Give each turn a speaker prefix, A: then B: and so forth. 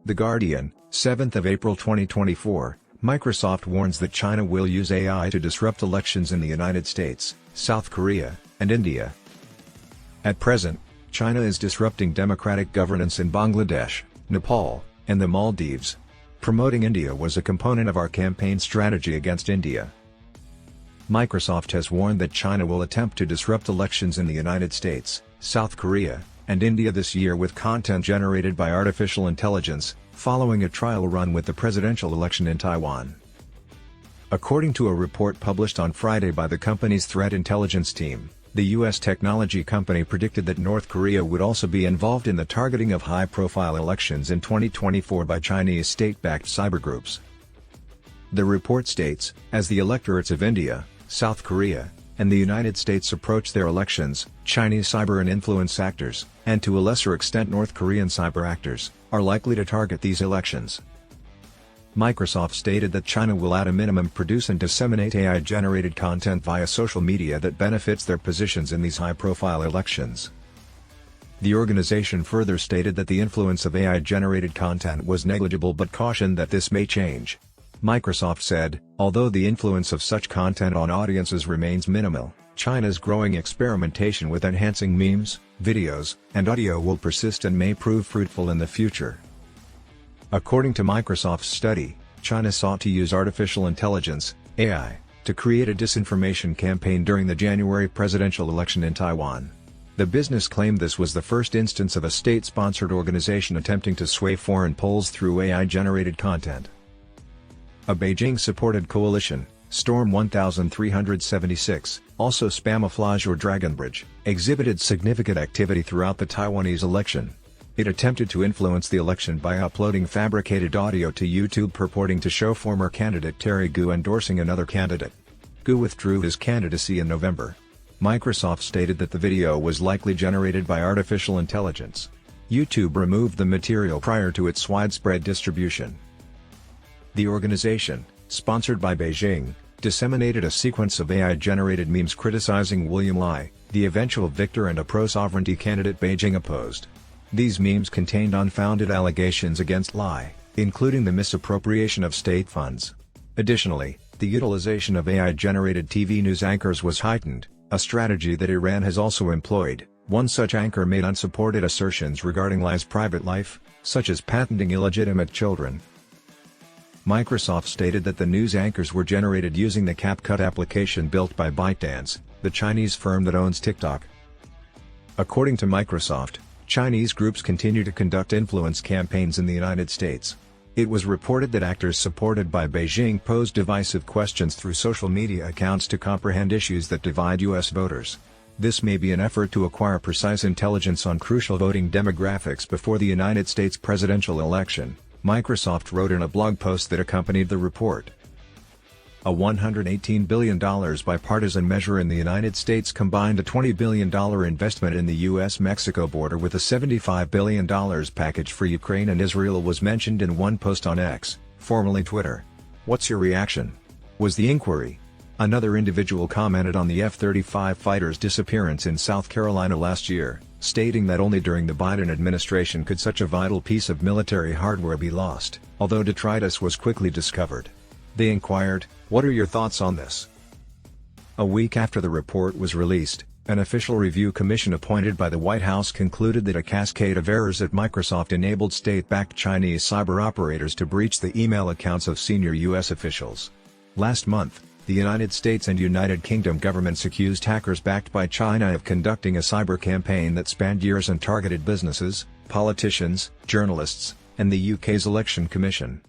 A: The Guardian, 7th of April 2024, Microsoft warns that China will use AI to disrupt elections in the United States, South Korea, and India. At present, China is disrupting democratic governance in Bangladesh, Nepal, and the Maldives. Promoting India was a component of our campaign strategy against India. Microsoft has warned that China will attempt to disrupt elections in the United States, South Korea, and India this year with content generated by artificial intelligence, following a trial run with the presidential election in Taiwan. According to a report published on Friday by the company's threat intelligence team, the U.S. technology company predicted that North Korea would also be involved in the targeting of high-profile elections in 2024 by Chinese state-backed cyber groups. The report states, as the electorates of India, South Korea, and the United States approach their elections, Chinese cyber and influence actors, and to a lesser extent North Korean cyber actors, are likely to target these elections. Microsoft stated that China will at a minimum produce and disseminate AI-generated content via social media that benefits their positions in these high-profile elections. The organization further stated that the influence of AI-generated content was negligible but cautioned that this may change. Microsoft said, although the influence of such content on audiences remains minimal, China's growing experimentation with enhancing memes, videos, and audio will persist and may prove fruitful in the future. According to Microsoft's study, China sought to use artificial intelligence, AI, to create a disinformation campaign during the January presidential election in Taiwan. The business claimed this was the first instance of a state-sponsored organization attempting to sway foreign polls through AI-generated content. A Beijing-supported coalition, Storm 1376, also Spamouflage or Dragonbridge, exhibited significant activity throughout the Taiwanese election. It attempted to influence the election by uploading fabricated audio to YouTube purporting to show former candidate Terry Gu endorsing another candidate. Gu withdrew his candidacy in November. Microsoft stated that the video was likely generated by artificial intelligence. YouTube removed the material prior to its widespread distribution. The organization, sponsored by Beijing, disseminated a sequence of AI-generated memes criticizing William Lai, the eventual victor and a pro-sovereignty candidate Beijing opposed. These memes contained unfounded allegations against Lai, including the misappropriation of state funds. Additionally, the utilization of AI-generated TV news anchors was heightened, a strategy that Iran has also employed. One such anchor made unsupported assertions regarding Lai's private life, such as patenting illegitimate children. Microsoft stated that the news anchors were generated using the CapCut application built by ByteDance, the Chinese firm that owns TikTok. According to Microsoft, Chinese groups continue to conduct influence campaigns in the United States. It was reported that actors supported by Beijing posed divisive questions through social media accounts to comprehend issues that divide U.S. voters. This may be an effort to acquire precise intelligence on crucial voting demographics before the United States presidential election, Microsoft wrote in a blog post that accompanied the report. A $118 billion bipartisan measure in the United States combined a $20 billion investment in the U.S.-Mexico border with a $75 billion package for Ukraine and Israel was mentioned in one post on X, formerly Twitter. What's your reaction? Was the inquiry. Another individual commented on the F-35 fighter's disappearance in South Carolina last year, stating that only during the Biden administration could such a vital piece of military hardware be lost, although detritus was quickly discovered. They inquired, "What are your thoughts on this?" A week after the report was released, an official review commission appointed by the White House concluded that a cascade of errors at Microsoft enabled state-backed Chinese cyber operators to breach the email accounts of senior U.S. officials. Last month, the United States and United Kingdom governments accused hackers backed by China of conducting a cyber campaign that spanned years and targeted businesses, politicians, journalists, and the UK's Election Commission.